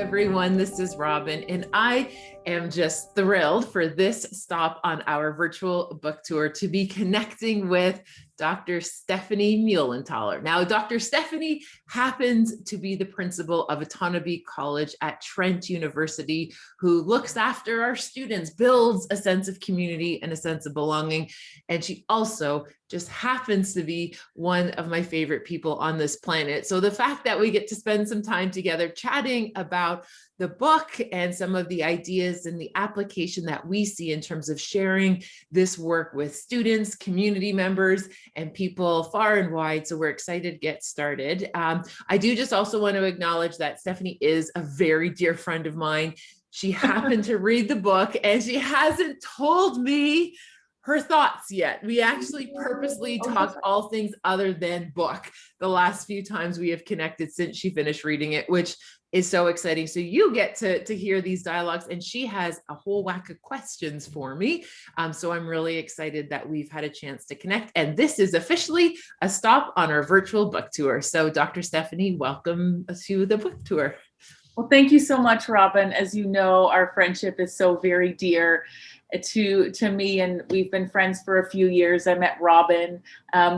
everyone. This is Robin, and I am just thrilled for this stop on our virtual book tour to be connecting with Dr. Stephanie Muehlethaler. Now, Dr. Stephanie happens to be the principal of Autonomy College at Trent University, who looks after our students, builds a sense of community and a sense of belonging. And she also just happens to be one of my favorite people on this planet. So the fact that we get to spend some time together chatting about the book and some of the ideas and the application that we see in terms of sharing this work with students, community members, and people far and wide. So we're excited to get started. I do just also want to acknowledge that Stephanie is a very dear friend of mine. She happened to read the book and she hasn't told me her thoughts yet. We actually purposely talked all things other than book the last few times we have connected since she finished reading it, which is so exciting. So you get to hear these dialogues, and she has a whole whack of questions for me. So I'm really excited that we've had a chance to connect. And this is officially a stop on our virtual book tour. So Dr. Stephanie, welcome to the book tour. Well, thank you so much, Robin. As you know, our friendship is so very dear to me, and we've been friends for a few years. I met Robin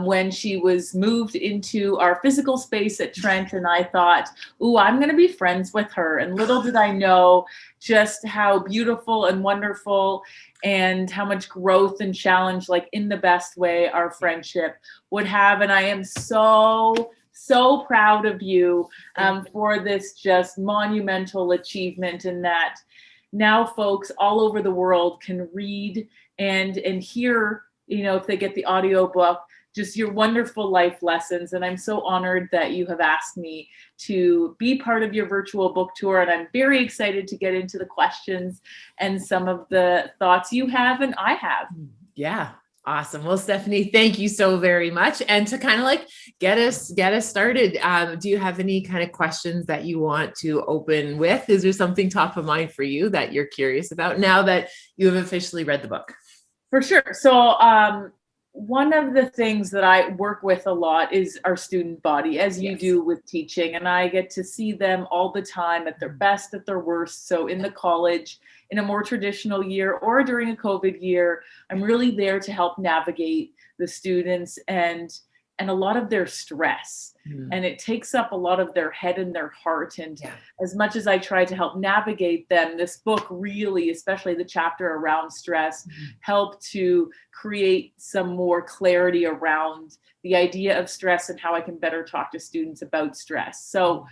when she was moved into our physical space at Trent, and I thought, ooh, I'm going to be friends with her. And little did I know just how beautiful and wonderful and how much growth and challenge, like in the best way, our friendship would have. And I am so proud of you for this just monumental achievement, in that now folks all over the world can read and hear, if they get the audio book, just your wonderful life lessons. And I'm so honored that you have asked me to be part of your virtual book tour. And I'm very excited to get into the questions and some of the thoughts you have and I have. Yeah. Awesome. Well, Stephanie, thank you so very much. And to kind of like get us started, do you have any kind of questions that you want to open with? Is there something top of mind for you that you're curious about now that you have officially read the book? For sure. So one of the things that I work with a lot is our student body, as you do with teaching. And I get to see them all the time at their best, at their worst. So in the college, in a more traditional year or during a COVID year, I'm really there to help navigate the students and a lot of their stress. And it takes up a lot of their head and their heart. And as much as I try to help navigate them, this book really, especially the chapter around stress, helped to create some more clarity around the idea of stress and how I can better talk to students about stress. So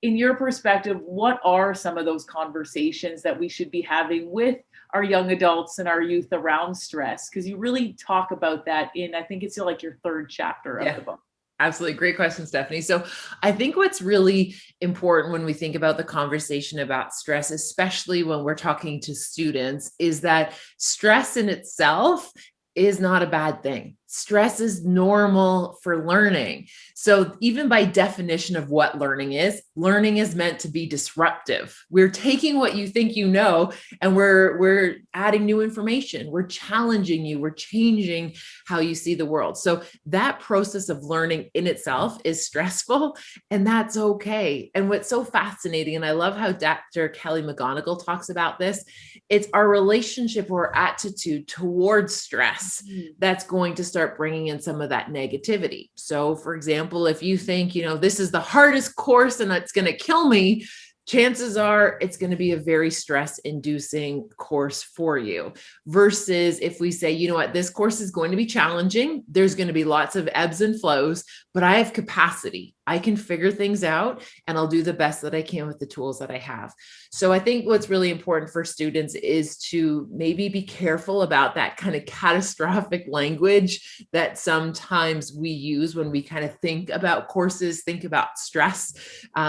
in your perspective, what are some of those conversations that we should be having with our young adults and our youth around stress? Because you really talk about that in, I think it's like your third chapter of the book. Absolutely. Great question, Stephanie. So I think what's really important when we think about the conversation about stress, especially when we're talking to students, is that stress in itself is not a bad thing. Stress is normal for learning. So even by definition of what learning is meant to be disruptive. We're taking what you think you know, and we're adding new information. We're challenging you. We're changing how you see the world. So that process of learning in itself is stressful, and that's okay. And what's so fascinating, and I love how Dr. Kelly McGonigal talks about this, it's our relationship or attitude towards stress that's going to start bringing in some of that negativity. So for example, if you think, this is the hardest course and it's going to kill me, chances are it's going to be a very stress-inducing course for you. Versus if we say, this course is going to be challenging. There's going to be lots of ebbs and flows, but I have capacity. I can figure things out, and I'll do the best that I can with the tools that I have. So I think what's really important for students is to maybe be careful about that kind of catastrophic language that sometimes we use when we kind of think about courses, think about stress.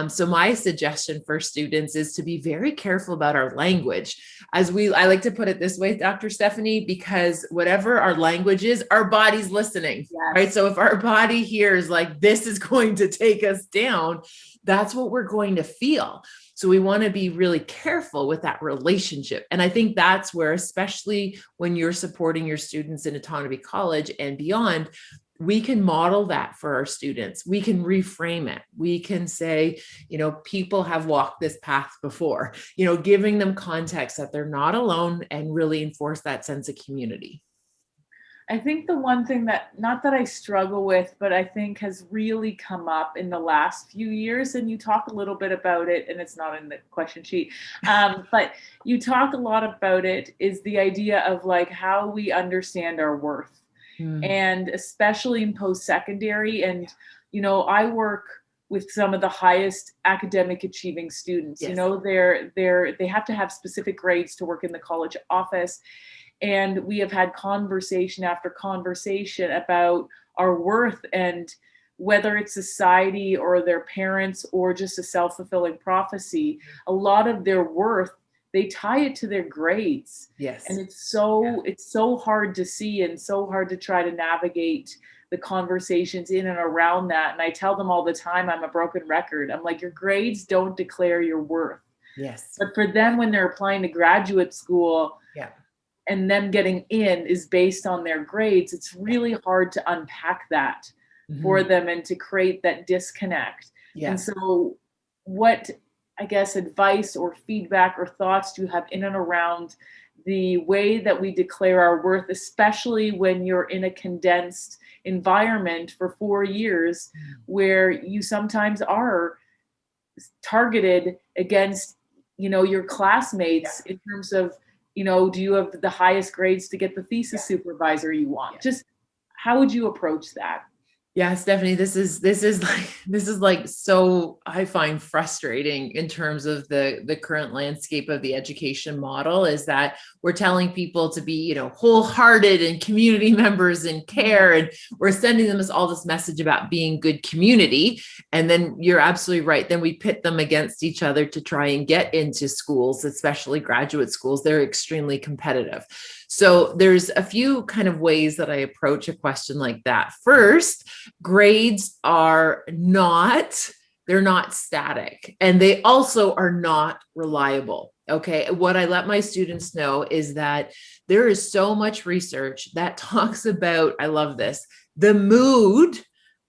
So my suggestion for students is to be very careful about our language. I like to put it this way, Dr. Stephanie, because whatever our language is, our body's listening, right? So if our body hears like, this is going to take us down, that's what we're going to feel. So we want to be really careful with that relationship. And I think that's where, especially when you're supporting your students in Autonomy College and beyond, we can model that for our students. We can reframe it. We can say, people have walked this path before, giving them context that they're not alone, and really enforce that sense of community. I think the one thing that, not that I struggle with, but I think has really come up in the last few years, and you talk a little bit about it, and it's not in the question sheet, but you talk a lot about it, is the idea of like how we understand our worth. And especially in post-secondary. And, I work with some of the highest academic achieving students. Yes. They have to have specific grades to work in the college office. And we have had conversation after conversation about our worth, and whether it's society or their parents or just a self-fulfilling prophecy, a lot of their worth, they tie it to their grades. Yes. And it's so hard to see, and so hard to try to navigate the conversations in and around that. And I tell them all the time, I'm a broken record. I'm like, your grades don't declare your worth. Yes. But for them, when they're applying to graduate school, and them getting in is based on their grades, it's really hard to unpack that for them and to create that disconnect. And so what, I guess, advice or feedback or thoughts do you have in and around the way that we declare our worth, especially when you're in a condensed environment for 4 years, where you sometimes are targeted against, your classmates in terms of, do you have the highest grades to get the thesis supervisor you want? Just how would you approach that? Yeah, Stephanie, this is like so, I find frustrating in terms of the current landscape of the education model, is that we're telling people to be, wholehearted and community members and care, and we're sending them all this message about being good community. And then you're absolutely right. Then we pit them against each other to try and get into schools, especially graduate schools. They're extremely competitive. So there's a few kind of ways that I approach a question like that. First, grades are they're not static, and they also are not reliable. Okay. What I let my students know is that there is so much research that talks about, I love this, the mood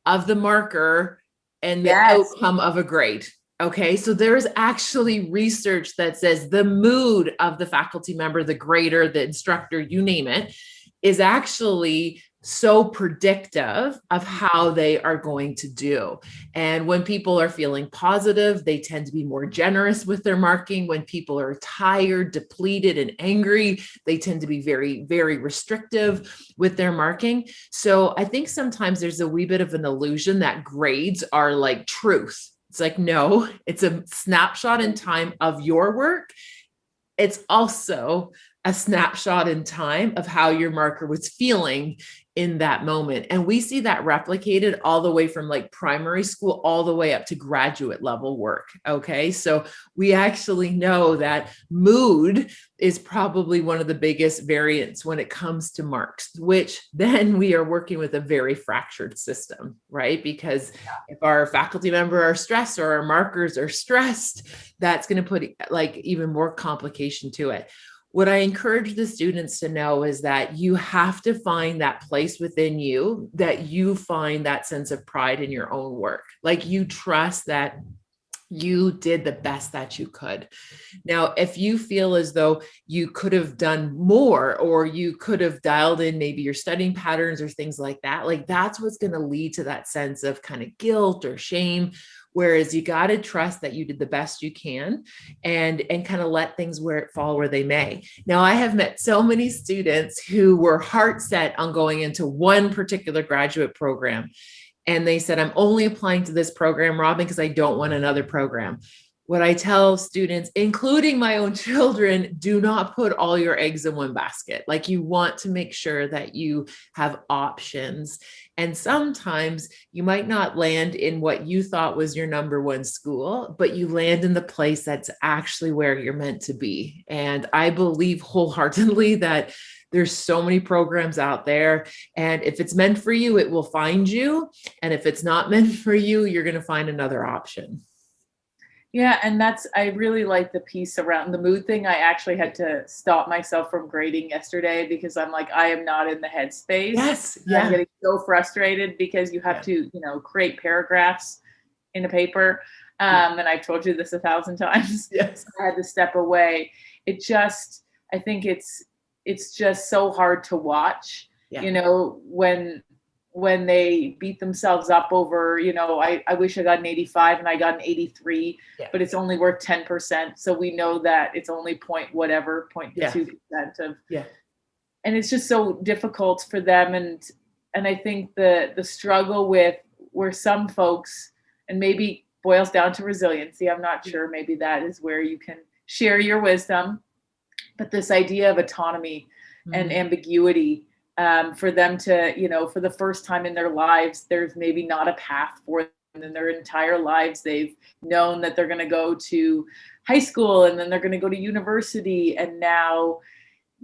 of the marker and the outcome of a grade. Okay, so there's actually research that says the mood of the faculty member, the grader, the instructor, you name it, is actually so predictive of how they are going to do. And when people are feeling positive, they tend to be more generous with their marking. When people are tired, depleted, and angry, they tend to be very, very restrictive with their marking. So I think sometimes there's a wee bit of an illusion that grades are like truth. It's like, no, it's a snapshot in time of your work. It's also a snapshot in time of how your marker was feeling in that moment. And we see that replicated all the way from like primary school all the way up to graduate level work. Okay. So we actually know that mood is probably one of the biggest variants when it comes to marks, which then we are working with a very fractured system, right? Because if our faculty member are stressed or our markers are stressed, that's going to put like even more complication to it. What I encourage the students to know is that you have to find that place within you that you find that sense of pride in your own work. Like you trust that you did the best that you could. Now, if you feel as though you could have done more, or you could have dialed in maybe your studying patterns or things like that, like that's what's going to lead to that sense of kind of guilt or shame. Whereas you got to trust that you did the best you can and kind of let things fall where they may. Now, I have met so many students who were heart set on going into one particular graduate program. And they said, I'm only applying to this program, Robyne, because I don't want another program. What I tell students, including my own children, do not put all your eggs in one basket. Like you want to make sure that you have options. And sometimes you might not land in what you thought was your number one school, but you land in the place that's actually where you're meant to be. And I believe wholeheartedly that there's so many programs out there. And if it's meant for you, it will find you. And if it's not meant for you, you're going to find another option. Yeah, and I really like the piece around the mood thing. I actually had to stop myself from grading yesterday because I'm like, I am not in the headspace. Yes. I'm Yeah. getting so frustrated because you have Yeah. to, create paragraphs in a paper. Yeah. And I've told you this 1,000 times. Yes. So I had to step away. I think it's just so hard to watch, Yeah. when they beat themselves up over, I wish I got an 85 and I got an 83, Yeah. but it's only worth 10%. So we know that it's only point whatever, Yeah. 0.2% of, Yeah. and it's just so difficult for them. And I think the struggle with where some folks, and maybe boils down to resiliency, I'm not sure, maybe that is where you can share your wisdom, but this idea of autonomy and ambiguity, for them to, for the first time in their lives, there's maybe not a path for them in their entire lives. They've known that they're going to go to high school and then they're going to go to university, and now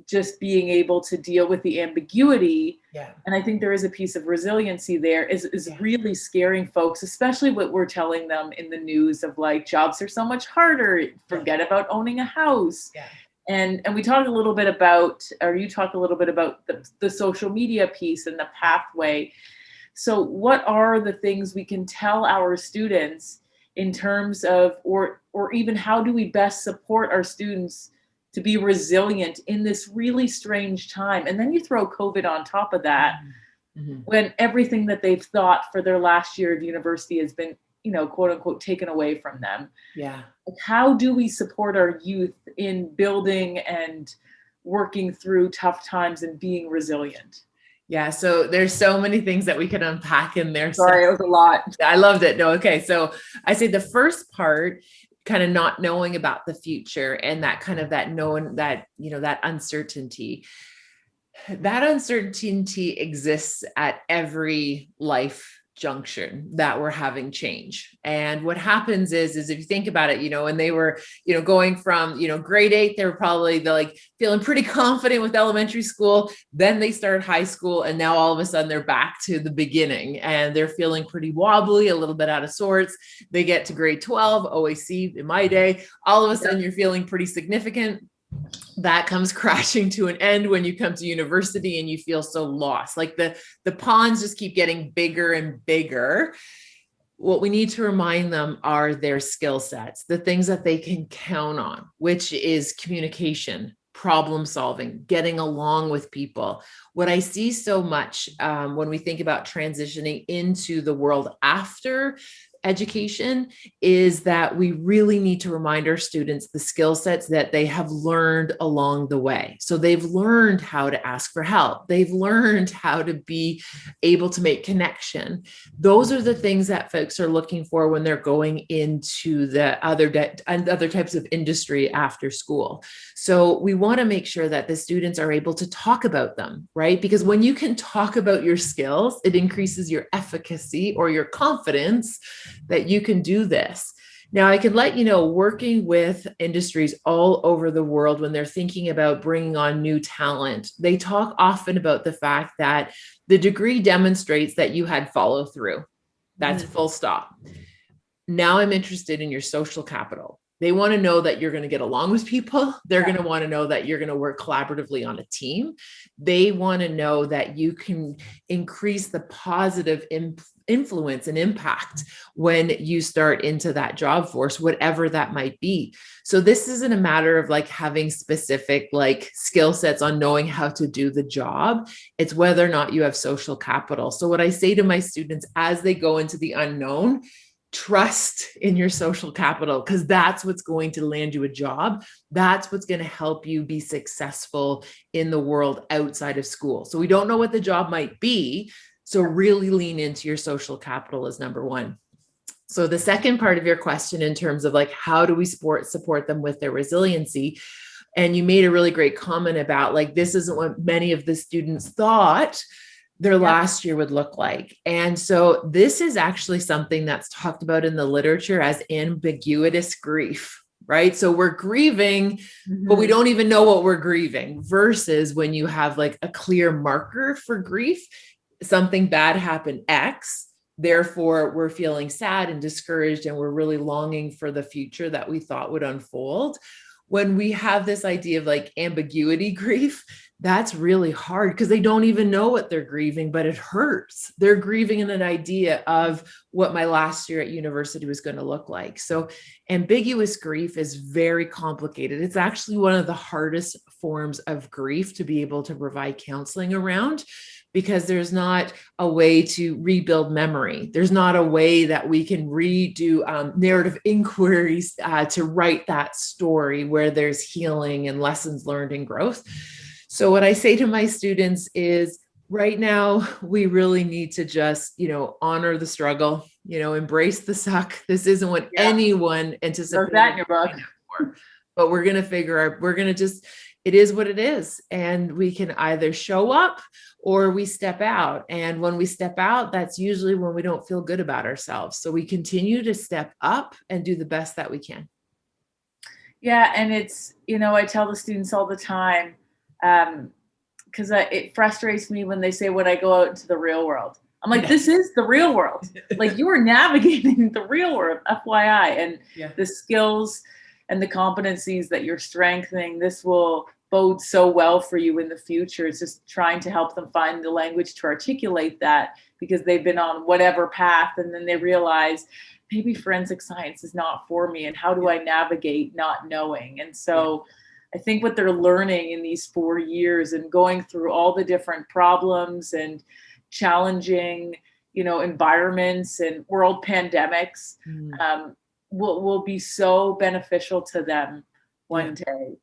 just being able to deal with the ambiguity. Yeah. And I think there is a piece of resiliency there is really scaring folks, especially what we're telling them in the news of like, jobs are so much harder, forget about owning a house. Yeah. And we talk a little bit about, or you talk a little bit about the social media piece and the pathway. So what are the things we can tell our students in terms of, or even how do we best support our students to be resilient in this really strange time? And then you throw COVID on top of that, when everything that they've thought for their last year of university has been, quote unquote, taken away from them. Yeah. How do we support our youth in building and working through tough times and being resilient? Yeah. So there's so many things that we can unpack in there. Sorry, it was a lot. I loved it. No. Okay. So I say the first part, kind of not knowing about the future and that kind of that knowing that, that uncertainty exists at every life junction that we're having change. And what happens is if you think about it, when they were, going from, grade 8, they were probably feeling pretty confident with elementary school. Then they start high school and now all of a sudden they're back to the beginning and they're feeling pretty wobbly, a little bit out of sorts. They get to grade 12, OAC in my day, all of a sudden you're feeling pretty significant. That comes crashing to an end when you come to university and you feel so lost. Like the ponds just keep getting bigger and bigger. What we need to remind them are their skill sets, the things that they can count on, which is communication, problem solving, getting along with people. What I see so much when we think about transitioning into the world after education is that we really need to remind our students the skill sets that they have learned along the way. So they've learned how to ask for help. They've learned how to be able to make connection. Those are the things that folks are looking for when they're going into the other types of industry after school. So we want to make sure that the students are able to talk about them, right? Because when you can talk about your skills, it increases your efficacy or your confidence that you can do this. Now, I can let you know, working with industries all over the world, when they're thinking about bringing on new talent, they talk often about the fact that the degree demonstrates that you had follow through. That's full stop. Now I'm interested in your social capital. They want to know that you're going to get along with people. They're going to want to know that you're going to work collaboratively on a team. They want to know that you can increase the positive influence and impact when you start into that job force, whatever that might be. So this isn't a matter of having specific skill sets on knowing how to do the job. It's whether or not you have social capital. So what I say to my students as they go into the unknown, trust in your social capital, because that's what's going to land you a job. That's what's going to help you be successful in the world outside of school. So we don't know what the job might be. So really lean into your social capital as number one. So the second part of your question in terms of how do we support them with their resiliency? And you made a really great comment about this isn't what many of the students thought their last year would look like. And so this is actually something that's talked about in the literature as ambiguous grief, right? So we're grieving, but we don't even know what we're grieving, versus when you have a clear marker for grief, something bad happened, X, Therefore, we're feeling sad and discouraged, and we're really longing for the future that we thought would unfold. When we have this idea of like ambiguity grief, that's really hard because they don't even know what they're grieving, but it hurts. They're grieving in an idea of what my last year at university was going to look like. So ambiguous grief is very complicated. It's actually one of the hardest forms of grief to be able to provide counseling around, because there's not a way to rebuild memory. There's not a way that we can redo narrative inquiries to write that story where there's healing and lessons learned and growth. So what I say to my students is, right now, we really need to just, honor the struggle, embrace the suck. This isn't what anyone anticipated. That in your book. But we're going to figure out, it is what it is. And we can either show up or we step out. And when we step out, that's usually when we don't feel good about ourselves. So we continue to step up and do the best that we can. Yeah. And it's, I tell the students all the time, because it frustrates me when they say, when I go out into the real world, I'm like, this is the real world. Like, you are navigating the real world, FYI. And the skills and the competencies that you're strengthening, this will bode so well for you in the future. It's just trying to help them find the language to articulate that, because they've been on whatever path and then they realize maybe forensic science is not for me, and how do I navigate not knowing? And so I think what they're learning in these 4 years and going through all the different problems and challenging, environments and world pandemics will be so beneficial to them one day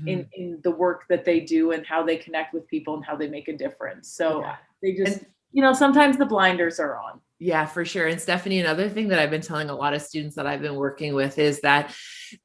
in the work that they do and how they connect with people and how they make a difference. So they just, sometimes the blinders are on. Yeah, for sure. And Stephanie, another thing that I've been telling a lot of students that I've been working with is that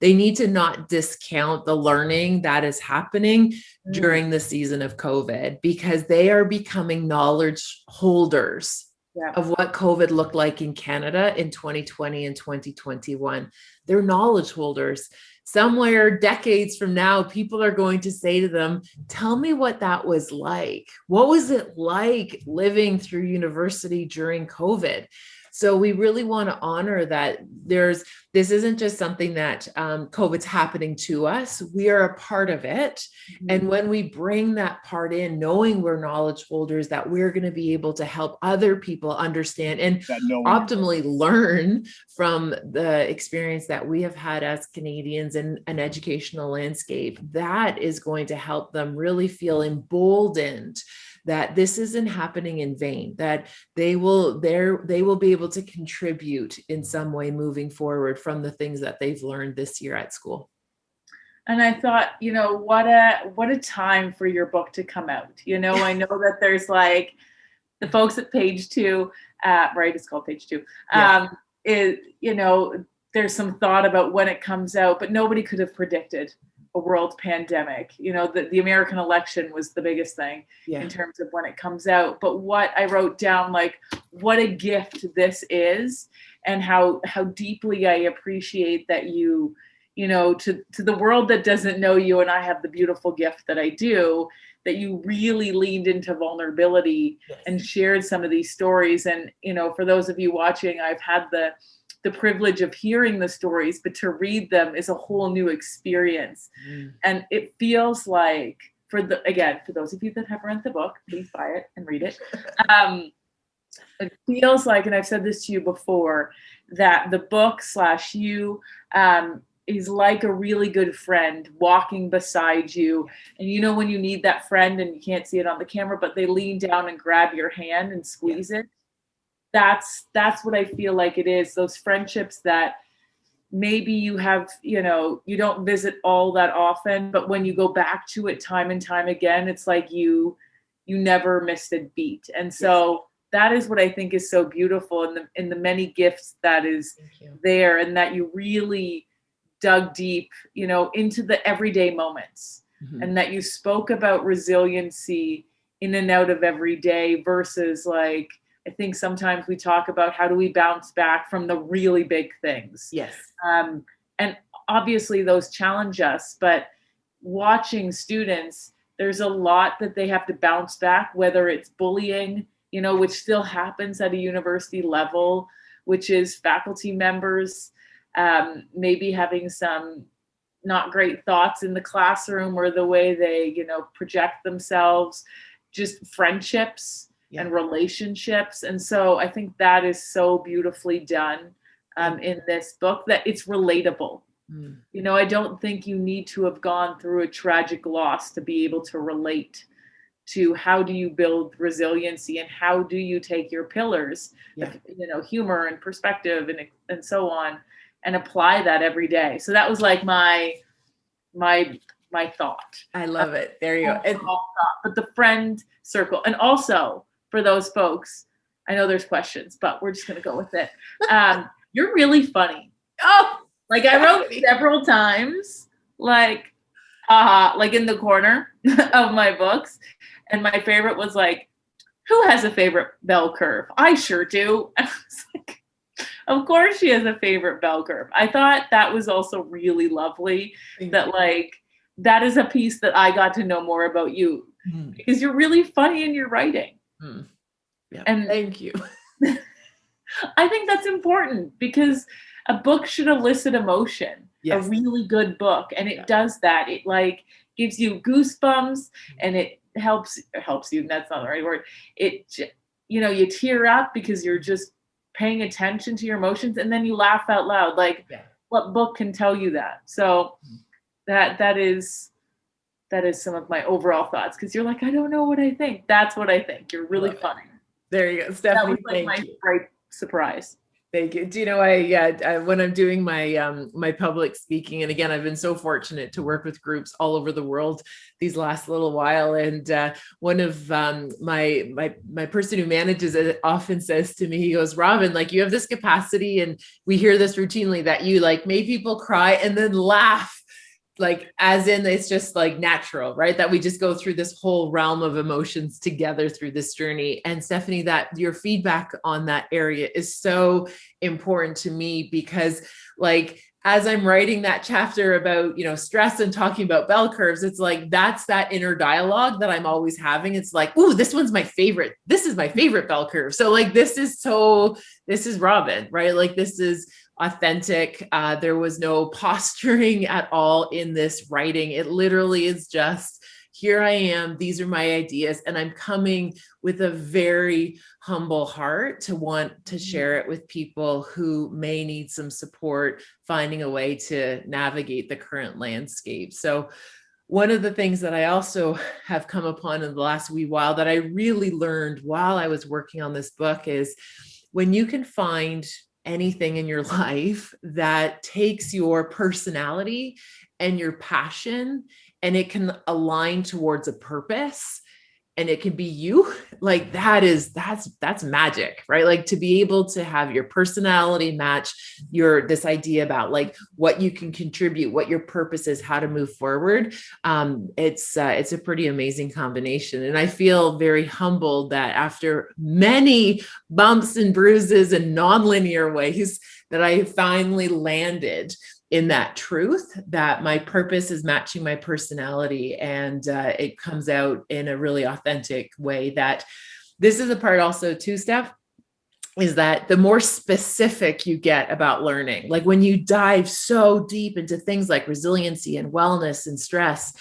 they need to not discount the learning that is happening during the season of COVID, because they are becoming knowledge holders of what COVID looked like in Canada in 2020 and 2021. They're knowledge holders. Somewhere decades from now, people are going to say to them, tell me what that was like. What was it like living through university during COVID? So we really want to honor that this isn't just something that COVID's happening to us. We are a part of it. And when we bring that part in, knowing we're knowledge holders, that we're going to be able to help other people understand and optimally learn from the experience that we have had as Canadians in an educational landscape, that is going to help them really feel emboldened that this isn't happening in vain, that they will be able to contribute in some way moving forward from the things that they've learned this year at school. And I thought, what a time for your book to come out. I know that there's like the folks at Page 2, right? It's called Page 2. There's some thought about when it comes out, but nobody could have predicted a world pandemic. The American election was the biggest thing in terms of when it comes out. But what I wrote down, like, what a gift this is, and how deeply I appreciate that you, to the world that doesn't know you, and I have the beautiful gift that I do, that you really leaned into vulnerability and shared some of these stories. And, for those of you watching, I've had the privilege of hearing the stories, but to read them is a whole new experience. And it feels like, for those of you that have read the book, please buy it and read it. It feels like, and I've said this to you before, that the book / you is like a really good friend walking beside you. And when you need that friend and you can't see it on the camera, but they lean down and grab your hand and squeeze it. That's what I feel like it is. Those friendships that maybe you have, you don't visit all that often, but when you go back to it time and time again, it's like you never missed a beat. And so that is what I think is so beautiful in the many gifts that is there, and that you really dug deep, into the everyday moments, and that you spoke about resiliency in and out of every day versus, like, I think sometimes we talk about how do we bounce back from the really big things. Yes. And obviously those challenge us, but watching students, there's a lot that they have to bounce back, whether it's bullying, you know, which still happens at a university level, which is faculty members maybe having some not great thoughts in the classroom or the way they, you know, project themselves, just friendships and relationships. And so I think that is so beautifully done in this book, that it's relatable. You know, I don't think you need to have gone through a tragic loss to be able to relate to how do you build resiliency and how do you take your pillars, you know, humor and perspective and so on, and apply that every day. So that was like my thought. I love it. There you go. But the friend circle, and also for those folks, I know there's questions, but we're just going to go with it. You're really funny. Oh, like I wrote several times, like in the corner of my books. And my favorite was like, who has a favorite bell curve? I sure do. I was like, of course she has a favorite bell curve. I thought that was also really lovely, that like, that is a piece that I got to know more about you because you're really funny in your writing. Yeah, and thank you. I think that's important because a book should elicit emotion, a really good book. And it does that. It like gives you goosebumps and it helps you. That's not the right word. It, you know, you tear up because you're just paying attention to your emotions, and then you laugh out loud. Like what book can tell you that? So that is some of my overall thoughts, because you're like, I don't know what I think. That's what I think. You're really funny. There you go, Stephanie. That was like my great surprise. Thank you. Do you know, I when I'm doing my my public speaking, and again, I've been so fortunate to work with groups all over the world these last little while. And one of my person who manages it often says to me, he goes, Robyne, like you have this capacity, and we hear this routinely, that you like made people cry and then laugh. Like, as in, it's just like natural, right? That we just go through this whole realm of emotions together through this journey. And Stephanie, that your feedback on that area is so important to me, because like, as I'm writing that chapter about, you know, stress and talking about bell curves, it's like, that's that inner dialogue that I'm always having. It's like, ooh, this one's my favorite. This is my favorite bell curve. So like, this is Robyne, right? Like, this is authentic. There was no posturing at all in this writing. It literally is just, here I am, these are my ideas, and I'm coming with a very humble heart to want to share it with people who may need some support finding a way to navigate the current landscape. So one of the things that I also have come upon in the last wee while that I really learned while I was working on this book is, when you can find anything in your life that takes your personality and your passion, and it can align towards a purpose, and it can be you, like that's magic, right? Like, to be able to have your personality match this idea about like what you can contribute, what your purpose is, how to move forward. It's a pretty amazing combination. And I feel very humbled that after many bumps and bruises and nonlinear ways, that I finally landed in that truth, that my purpose is matching my personality, and it comes out in a really authentic way. That this is a part also too, Steph, is that the more specific you get about learning, like when you dive so deep into things like resiliency and wellness and stress,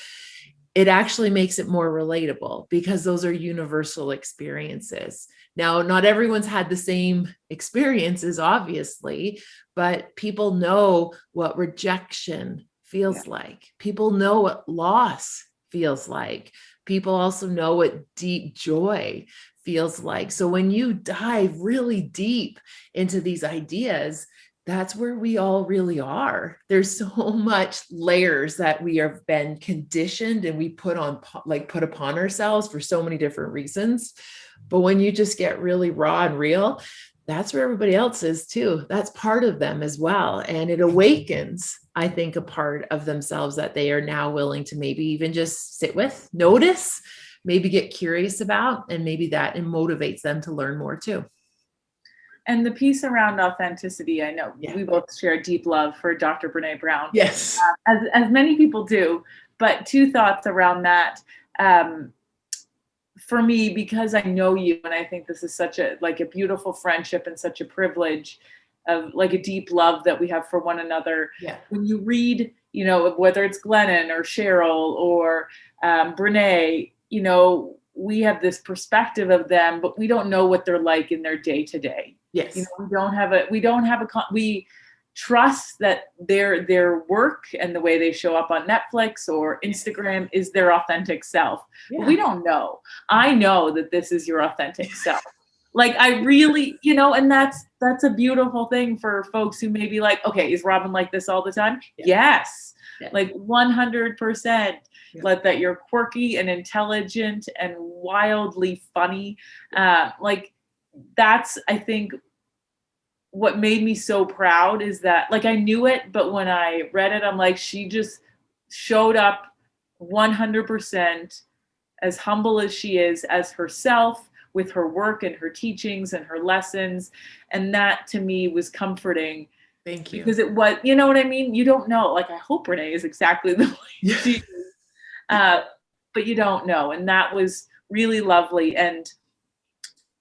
it actually makes it more relatable, because those are universal experiences. Now, not everyone's had the same experiences, obviously, but people know what rejection feels like. People know what loss feels like. People also know what deep joy feels like. So when you dive really deep into these ideas, that's where we all really are. There's so much layers that we have been conditioned and we put upon ourselves for so many different reasons. But when you just get really raw and real, that's where everybody else is too. That's part of them as well. And it awakens, I think, a part of themselves that they are now willing to maybe even just sit with, notice, maybe get curious about, and maybe that motivates them to learn more too. And the piece around authenticity, I know we both share a deep love for Dr. Brené Brown. Yes. As many people do, but two thoughts around that. for me, because I know you, and I think this is such a like a beautiful friendship and such a privilege of like a deep love that we have for one another. Yeah. When you read, you know, whether it's Glennon or Cheryl or Brene, you know, we have this perspective of them, but we don't know what they're like in their day to day. Yes. You know, we trust that their work and the way they show up on Netflix or Instagram is their authentic self. Yeah. But we don't know. I know that this is your authentic self. Like I really, you know, and that's a beautiful thing for folks who may be like, okay, is Robyne like this all the time? Yeah. Yes. Yeah. Like 100%. Yeah. Let that you're quirky and intelligent and wildly funny. Like that's, I think, what made me so proud is that, like, I knew it, but when I read it, I'm like, she just showed up 100% as humble as she is as herself with her work and her teachings and her lessons. And that to me was comforting. Thank you. Because it was, you know what I mean? You don't know. Like, I hope Renee is exactly the way she is. But you don't know. And that was really lovely. And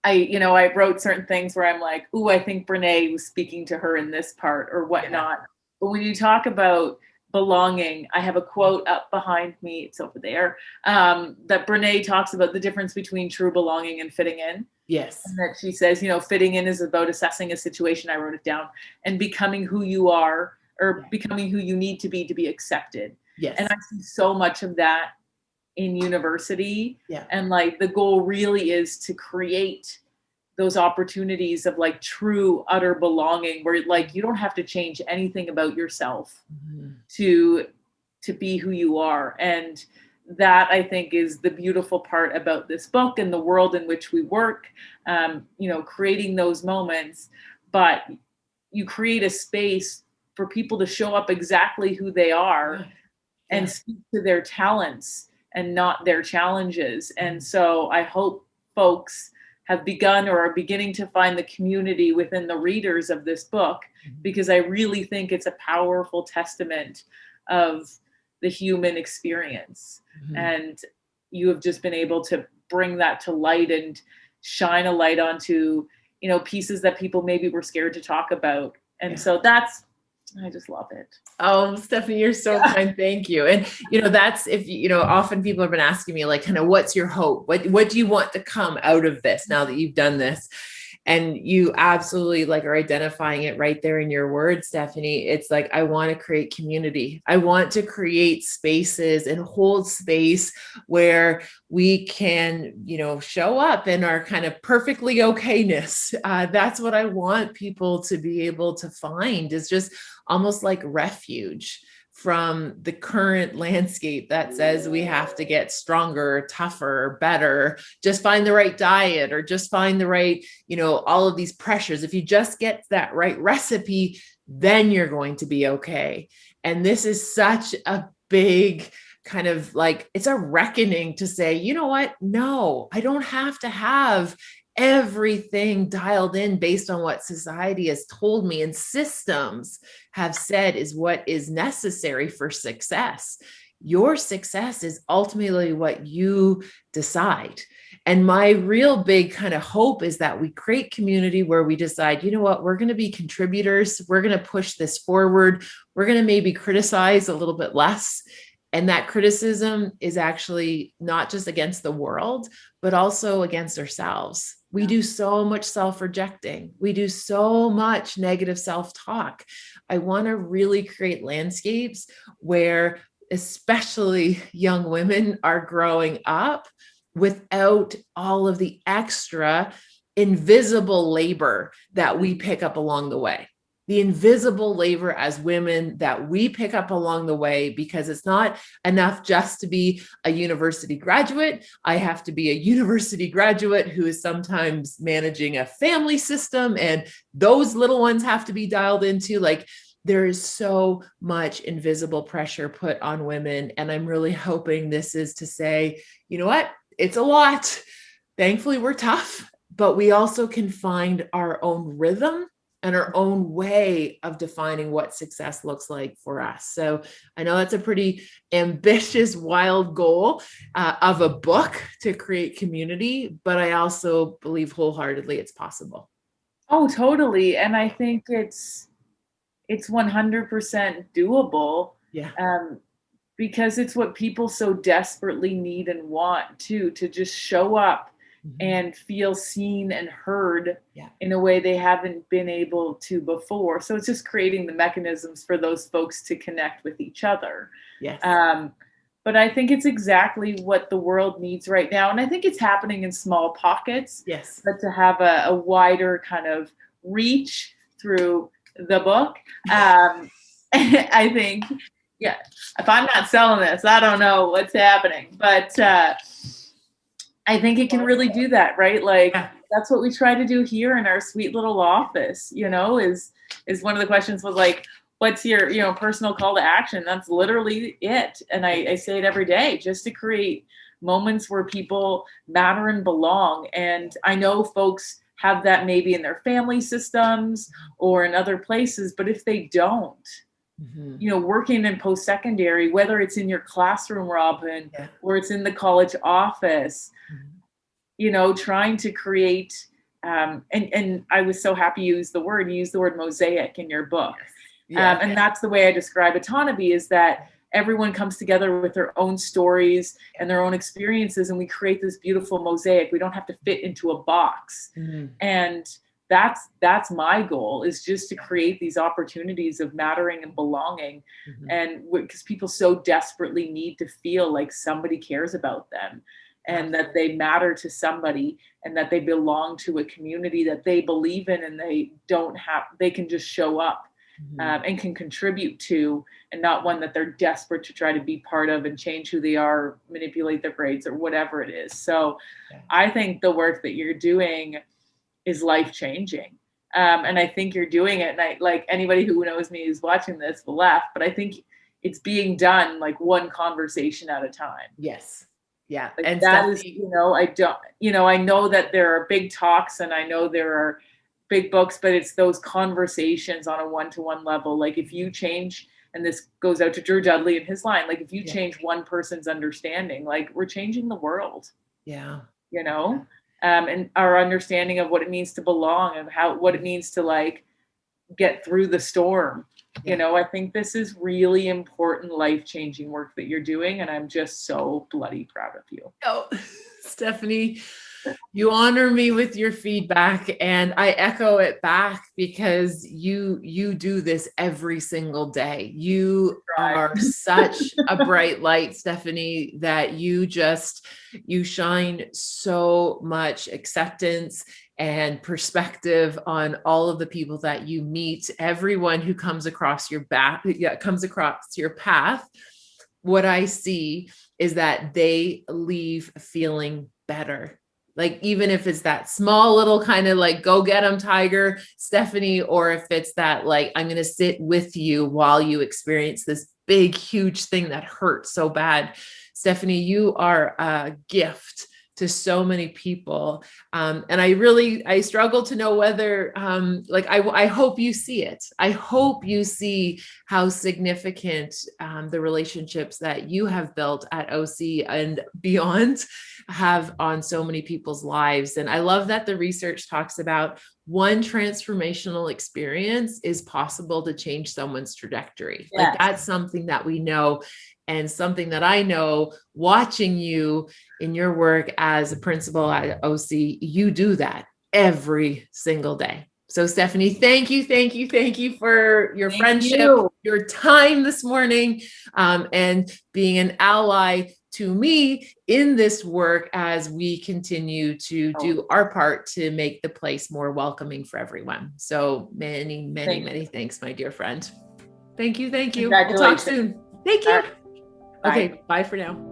I wrote certain things where I'm like, ooh, I think Brene was speaking to her in this part or whatnot. Yeah. But when you talk about belonging, I have a quote up behind me, it's over there, that Brene talks about the difference between true belonging and fitting in. Yes. And that she says, you know, fitting in is about assessing a situation, I wrote it down, and becoming who you are or becoming who you need to be accepted. Yes. And I see so much of that in university. Yeah. And like the goal really is to create those opportunities of like true utter belonging where like you don't have to change anything about yourself to be who you are. And that I think is the beautiful part about this book and the world in which we work, creating those moments, but you create a space for people to show up exactly who they are and speak to their talents and not their challenges. And so I hope folks have begun or are beginning to find the community within the readers of this book, because I really think it's a powerful testament of the human experience. And you have just been able to bring that to light and shine a light onto, you know, pieces that people maybe were scared to talk about. And so I just love it. Oh, Stephanie, you're so kind. Thank you. And, that's, if, often people have been asking me like, kind of, what's your hope? What do you want to come out of this now that you've done this? And you absolutely like are identifying it right there in your words, Stephanie. It's like, I want to create community. I want to create spaces and hold space where we can, show up in our kind of perfectly okayness. That's what I want people to be able to find, is just almost like refuge from the current landscape that says we have to get stronger, tougher, better, just find the right diet, or just find the right, all of these pressures. If you just get that right recipe, then you're going to be okay. And this is such a big kind of like, it's a reckoning to say, you know what? No, I don't have to have everything dialed in based on what society has told me and systems have said is what is necessary for success. Your success is ultimately what you decide. And my real big kind of hope is that we create community where we decide, you know what, we're going to be contributors. We're going to push this forward. We're going to maybe criticize a little bit less. And that criticism is actually not just against the world, but also against ourselves. We do so much self-rejecting. We do so much negative self-talk. I want to really create landscapes where especially young women are growing up without all of the extra invisible labor that we pick up along the way. The invisible labor as women that we pick up along the way, because it's not enough just to be a university graduate. I have to be a university graduate who is sometimes managing a family system, and those little ones have to be dialed into. Like, there is so much invisible pressure put on women. And I'm really hoping this is to say, you know what? It's a lot. Thankfully, we're tough, but we also can find our own rhythm and our own way of defining what success looks like for us. So I know that's a pretty ambitious, wild goal of a book to create community, but I also believe wholeheartedly it's possible. Oh, totally. And I think it's 100% doable. Yeah. Because it's what people so desperately need and want too, to just show up and feel seen and heard in a way they haven't been able to before. So it's just creating the mechanisms for those folks to connect with each other. Yes. But I think it's exactly what the world needs right now. And I think it's happening in small pockets. Yes. But to have a wider kind of reach through the book, I think, yeah, if I'm not selling this, I don't know what's happening. But I think it can really do that, right? Like that's what we try to do here in our sweet little office, you know, is one of the questions was like, what's your, you know, personal call to action? That's literally it. And I say it every day, just to create moments where people matter and belong. And I know folks have that maybe in their family systems or in other places, but if they don't, you know, working in post-secondary, whether it's in your classroom, Robyne, or it's in the college office, you know, trying to create, and I was so happy you used the word mosaic in your book. And that's the way I describe autonomy, is that everyone comes together with their own stories and their own experiences, and we create this beautiful mosaic. We don't have to fit into a box. And that's my goal, is just to create these opportunities of mattering and belonging. And because people so desperately need to feel like somebody cares about them, and that they matter to somebody, and that they belong to a community that they believe in, and they can just show up and can contribute to, and not one that they're desperate to try to be part of and change who they are, manipulate their grades or whatever it is. So I think the work that you're doing is life-changing. And I think you're doing it. And I, like, anybody who knows me who's watching this will laugh, but I think it's being done like one conversation at a time. Yes. Yeah. Like, and that is, you know, I know that there are big talks and I know there are big books, but it's those conversations on a one-to-one level. Like if you change, and this goes out to Drew Dudley and his line, like if you change one person's understanding, like we're changing the world. Yeah. You know? And our understanding of what it means to belong, and what it means to like get through the storm. You know, I think this is really important, life-changing work that you're doing. And I'm just so bloody proud of you. Oh, Stephanie, you honor me with your feedback, and I echo it back, because you do this every single day. You are such a bright light, Stephanie, that you shine so much acceptance and perspective on all of the people that you meet, everyone who comes across your path. What I see is that they leave feeling better. Like, even if it's that small little kind of like, go get them, tiger, Stephanie, or if it's that, like, I'm going to sit with you while you experience this big, huge thing that hurts so bad. Stephanie, you are a gift to so many people. And I struggle to know whether, I hope you see it. I hope you see how significant the relationships that you have built at OC and beyond have on so many people's lives. And I love that the research talks about one transformational experience is possible to change someone's trajectory. Yes. Like, that's something that we know, and something that I know watching you in your work as a principal at OC, you do that every single day. So Stephanie, thank you for your friendship, your time this morning, and being an ally to me in this work as we continue to do our part to make the place more welcoming for everyone. So many thanks, my dear friend. Thank you. We'll talk soon. Thank you. Okay, bye for now.